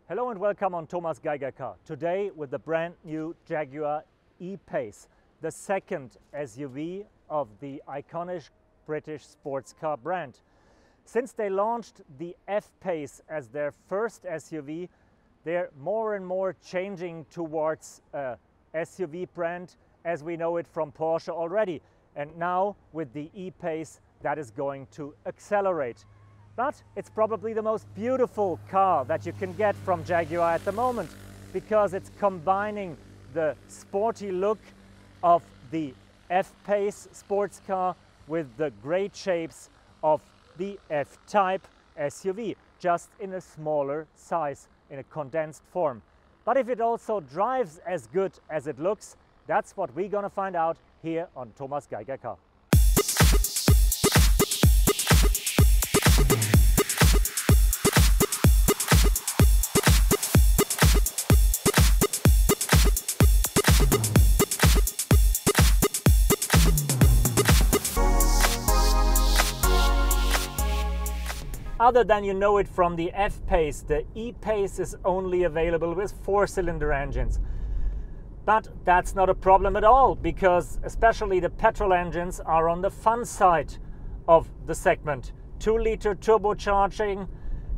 Hello and welcome on Thomas Geiger Car. Today with the brand new Jaguar E-Pace, the second SUV of the iconic British sports car brand. Since they launched the F-Pace as their first SUV, they're more and more changing towards a SUV brand as we know it from Porsche already. And now with the E-Pace, that is going to accelerate. But it's probably the most beautiful car that you can get from Jaguar at the moment, because it's combining the sporty look of the F-Pace sports car with the great shapes of the F-Type SUV, just in a smaller size, in a condensed form. But if it also drives as good as it looks, that's what we're gonna find out here on Thomas Geiger Car. Other than you know it from the F-Pace, the E-Pace is only available with 4-cylinder engines. But that's not a problem at all, because especially the petrol engines are on the fun side of the segment. 2-liter turbocharging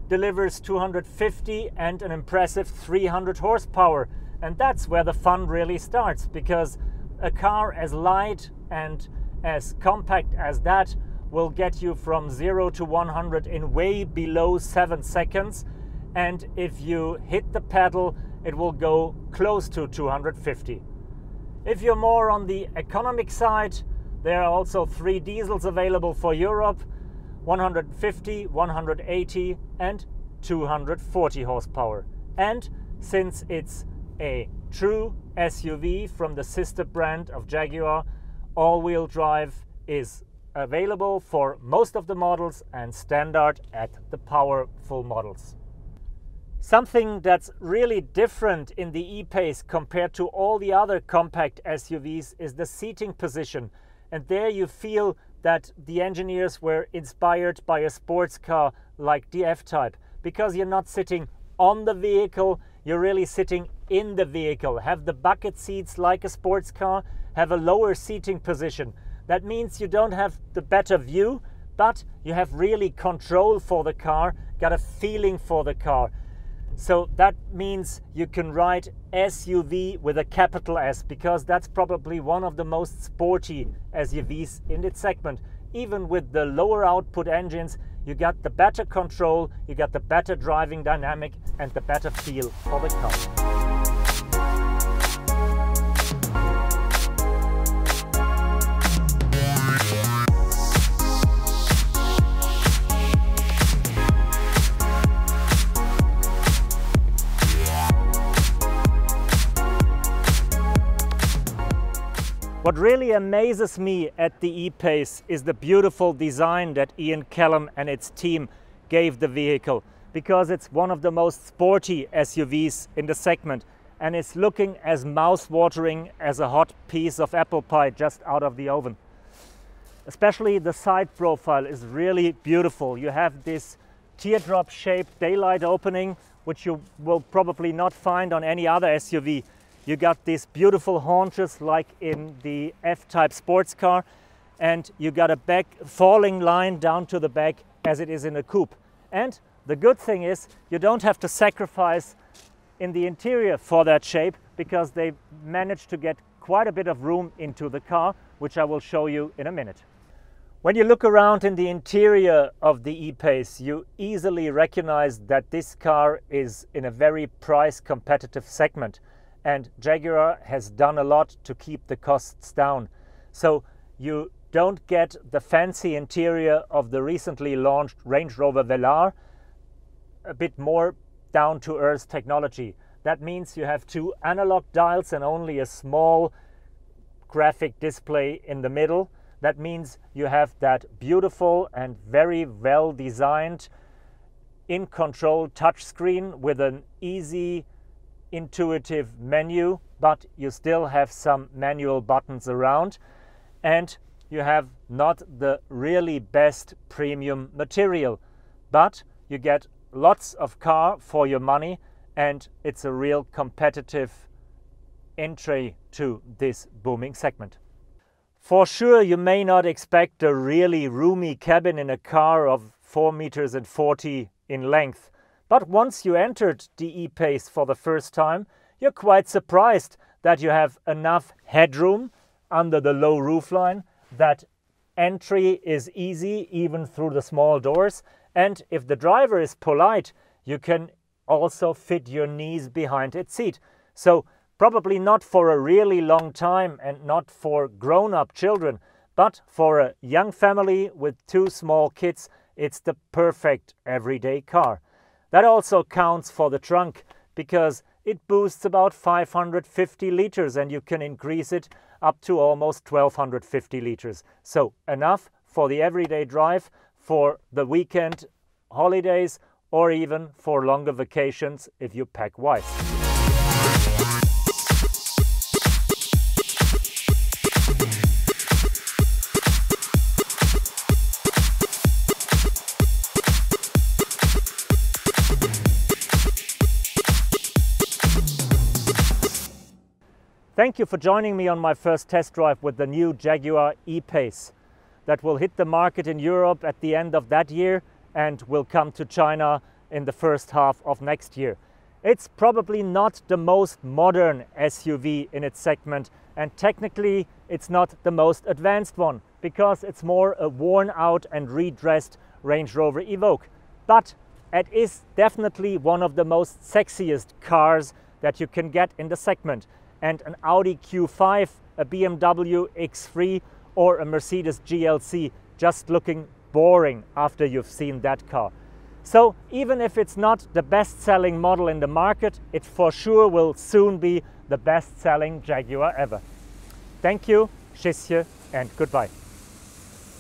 delivers 250 and an impressive 300 horsepower. And that's where the fun really starts, because a car as light and as compact as that will get you from 0 to 100 in way below 7 seconds. And if you hit the pedal, it will go close to 250. If you're more on the economic side, there are also 3 diesels available for Europe: 150, 180 and 240 horsepower. And since it's a true SUV from the sister brand of Jaguar, all-wheel drive is available for most of the models and standard at the powerful models. Something that's really different in the E-Pace compared to all the other compact SUVs is the seating position. And there you feel that the engineers were inspired by a sports car like the F-Type, because you're not sitting on the vehicle, you're really sitting in the vehicle. Have the bucket seats like a sports car, have a lower seating position. That means you don't have the better view, but you have really control for the car, got a feeling for the car. So that means you can ride SUV with a capital S, because that's probably one of the most sporty SUVs in its segment. Even with the lower output engines, you got the better control, you got the better driving dynamic and the better feel for the car. What really amazes me at the E-Pace is the beautiful design that Ian Callum and its team gave the vehicle, because it's one of the most sporty SUVs in the segment and it's looking as mouth-watering as a hot piece of apple pie just out of the oven. Especially the side profile is really beautiful. You have this teardrop-shaped daylight opening, which you will probably not find on any other SUV. You got these beautiful haunches like in the F-Type sports car, and you got a back falling line down to the back as it is in a coupe. And the good thing is you don't have to sacrifice in the interior for that shape, because they managed to get quite a bit of room into the car, which I will show you in a minute. When you look around in the interior of the E-Pace, you easily recognize that this car is in a very price competitive segment. And Jaguar has done a lot to keep the costs down. So you don't get the fancy interior of the recently launched Range Rover Velar, a bit more down-to-earth technology. That means you have 2 analog dials and only a small graphic display in the middle. That means you have that beautiful and very well designed in-control touchscreen with an easy intuitive menu, but you still have some manual buttons around, and you have not the really best premium material, but you get lots of car for your money and it's a real competitive entry to this booming segment. For sure, you may not expect a really roomy cabin in a car of 4 meters and 40 in length, but once you entered the E-Pace for the first time, you're quite surprised that you have enough headroom under the low roofline, that entry is easy even through the small doors, and if the driver is polite, you can also fit your knees behind its seat. So probably not for a really long time and not for grown-up children, but for a young family with 2 small kids, it's the perfect everyday car. That also counts for the trunk, because it boosts about 550 liters and you can increase it up to almost 1250 liters. So enough for the everyday drive, for the weekend holidays, or even for longer vacations if you pack wise. Thank you for joining me on my first test drive with the new Jaguar E-Pace that will hit the market in Europe at the end of that year and will come to China in the first half of next year. It's probably not the most modern SUV in its segment, and technically it's not the most advanced one because it's more a worn out and redressed Range Rover Evoque. But it is definitely one of the most sexiest cars that you can get in the segment. And an Audi Q5, a BMW X3 or a Mercedes GLC just looking boring after you've seen that car. So even if it's not the best-selling model in the market, it for sure will soon be the best-selling Jaguar ever. Thank you, tschüss and goodbye.